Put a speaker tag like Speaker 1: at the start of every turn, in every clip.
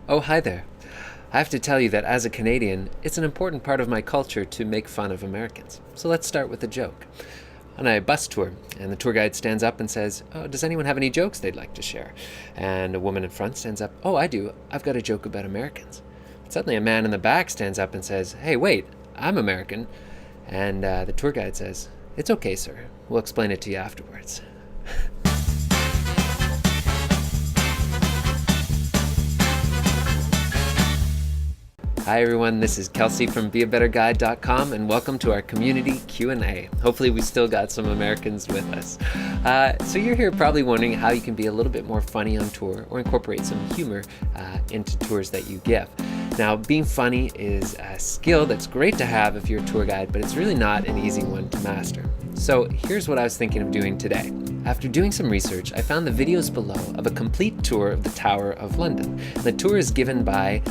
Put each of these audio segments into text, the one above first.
Speaker 1: Oh, hi there. I have to tell you that as a Canadian, it's an important part of my culture to make fun of Americans. So let's start with a joke. On a bus tour, and the tour guide stands up and says, "Oh, does anyone have any jokes they'd like to share?" And a woman in front stands up, "Oh, I do. I've got a joke about Americans." Suddenly, a man in the back stands up and says, "Hey, wait, I'm American." And the tour guide says, "It's okay, sir. We'll explain it to you afterwards." Hi everyone, this is Kelsey from beabetterguide.com and welcome to our community Q&A. Hopefully we still got some Americans with us. So you're here probably wondering how you can be a little bit more funny on tour or incorporate some humor into tours that you give. Now, being funny is a skill that's great to have if you're a tour guide, but it's really not an easy one to master. So here's what I was thinking of doing today. After doing some research, I found the videos below of a complete tour of the Tower of London. The tour is given by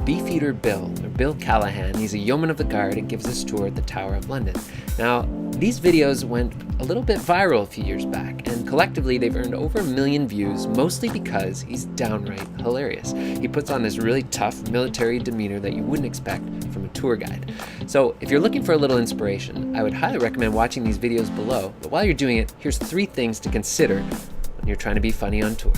Speaker 1: Beefeater Bill, or Bill Callahan. He's a yeoman of the guard and gives this tour at the Tower of London. Now, these videos went a little bit viral a few years back, and collectively they've earned over 1 million views, mostly because he's downright hilarious. He puts on this really tough military demeanor that you wouldn't expect from a tour guide. So if you're looking for a little inspiration, I would highly recommend watching these videos below, but while you're doing it, here's 3 things to consider when you're trying to be funny on tour.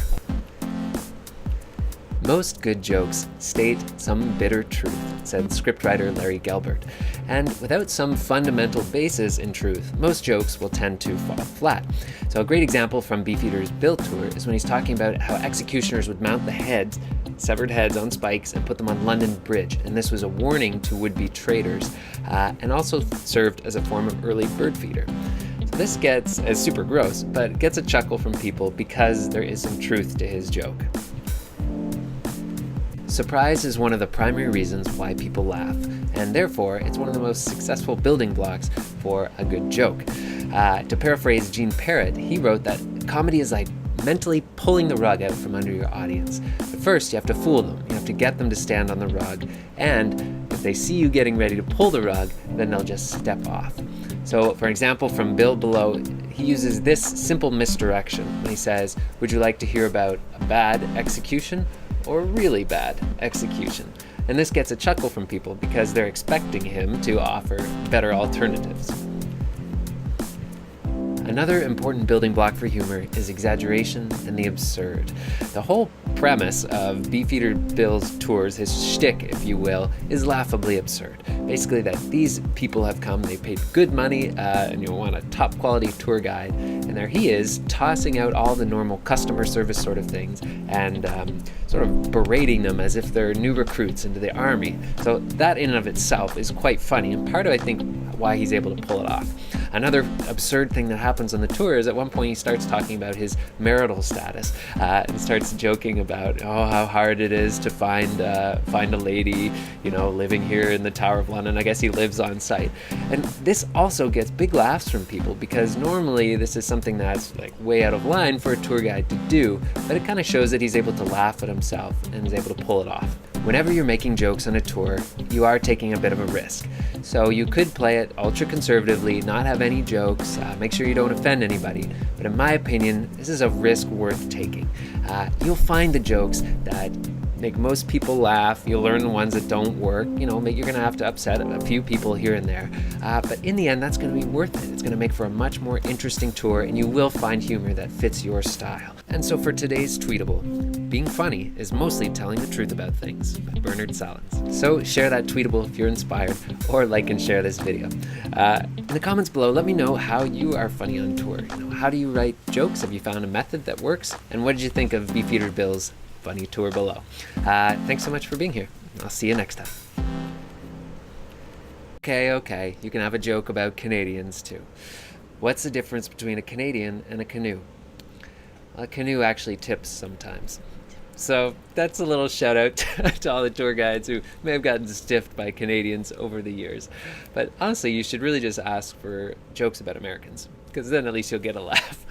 Speaker 1: Most good jokes state some bitter truth, said scriptwriter Larry Gelbart. And without some fundamental basis in truth, most jokes will tend to fall flat. So a great example from Beefeater's Bill tour is when he's talking about how executioners would mount the heads, severed heads on spikes and put them on London Bridge. And this was a warning to would-be traitors and also served as a form of early bird feeder. So this gets as super gross, but gets a chuckle from people because there is some truth to his joke. Surprise is one of the primary reasons why people laugh, and therefore it's one of the most successful building blocks for a good joke. To paraphrase Gene Parrott, he wrote that comedy is like mentally pulling the rug out from under your audience. But first, you have to fool them. You have to get them to stand on the rug, and if they see you getting ready to pull the rug, then they'll just step off. So, for example, from Bill below, he uses this simple misdirection when he says, "Would you like to hear about a bad execution or really bad execution?" And this gets a chuckle from people because they're expecting him to offer better alternatives. Another important building block for humor is exaggeration and the absurd. The whole premise of Beefeater Bill's tours, his shtick, if you will, is laughably absurd. Basically that these people have come, they paid good money, and you want a top quality tour guide, and there he is tossing out all the normal customer service sort of things and sort of berating them as if they're new recruits into the army. So that in and of itself is quite funny, and part of, I think, why he's able to pull it off. Another absurd thing that happens on the tour is at one point he starts talking about his marital status and starts joking about how hard it is to find a lady, living here in the Tower of London. I guess he lives on site. And this also gets big laughs from people because normally this is something that's like way out of line for a tour guide to do, but it kind of shows that he's able to laugh at himself and is able to pull it off. Whenever you're making jokes on a tour, you are taking a bit of a risk. So you could play it ultra conservatively, not have any jokes, make sure you don't offend anybody. But in my opinion, this is a risk worth taking. You'll find the jokes that make most people laugh. You'll learn the ones that don't work. You're going to have to upset a few people here and there. But in the end, that's going to be worth it. It's going to make for a much more interesting tour, and you will find humor that fits your style. And so for today's Tweetable, being funny is mostly telling the truth about things by Bernard Salins. So share that tweetable if you're inspired, or like and share this video. In the comments below, let me know how you are funny on tour. How do you write jokes? Have you found a method that works? And what did you think of Beefeater Bill's funny tour below? Thanks so much for being here. I'll see you next time. Okay, you can have a joke about Canadians too. What's the difference between a Canadian and a canoe? A canoe actually tips sometimes. So that's a little shout out to all the tour guides who may have gotten stiffed by Canadians over the years. But honestly, you should really just ask for jokes about Americans, because then at least you'll get a laugh.